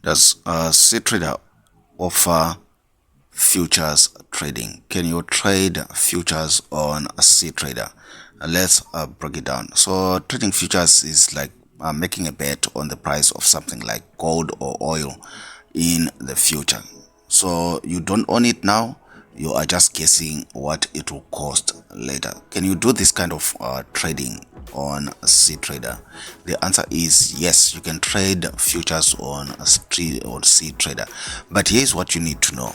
Does cTrader offer futures trading? Can you trade futures on cTrader? Let's break it down. So trading futures is like making a bet on the price of something like gold or oil in the future. So you don't own it now, you are just guessing what it will cost later. Can you do this kind of trading on cTrader? The answer is yes, you can trade futures on cTrader. But here's what you need to know.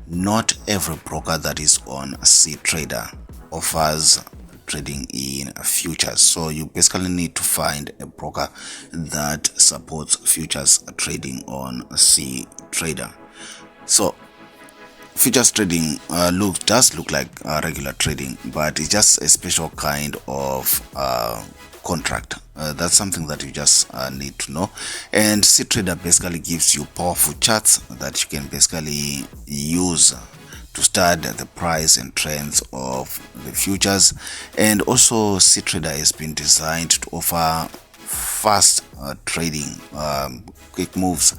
Not every broker that is on cTrader offers trading in futures, so you basically need to find a broker that supports futures trading on cTrader. So futures trading does look like regular trading, but it's just a special kind of contract. That's something that you just need to know. And cTrader basically gives you powerful charts that you can basically use to study the price and trends of the futures. And also cTrader has been designed to offer fast trading, quick moves,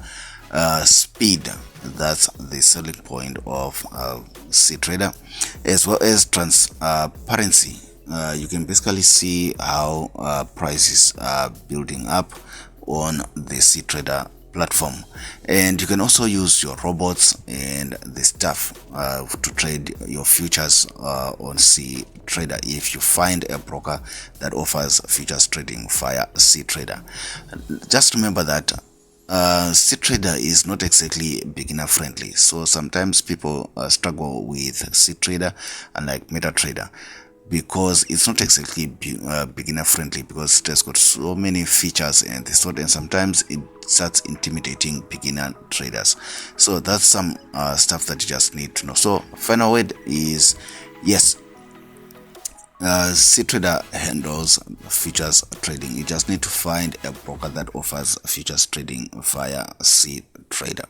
speed. That's the selling point of cTrader, as well as transparency. You can basically see how prices are building up on the cTrader platform, and you can also use your robots and the stuff to trade your futures on cTrader if you find a broker that offers futures trading via cTrader. Just remember that cTrader is not exactly beginner friendly, so sometimes people struggle with cTrader and like MetaTrader because it's not exactly beginner friendly, because it has got so many features and this sort, and sometimes it starts intimidating beginner traders. So that's some stuff that you just need to know. So final word is yes, cTrader handles futures trading. You just need to find a broker that offers futures trading via cTrader.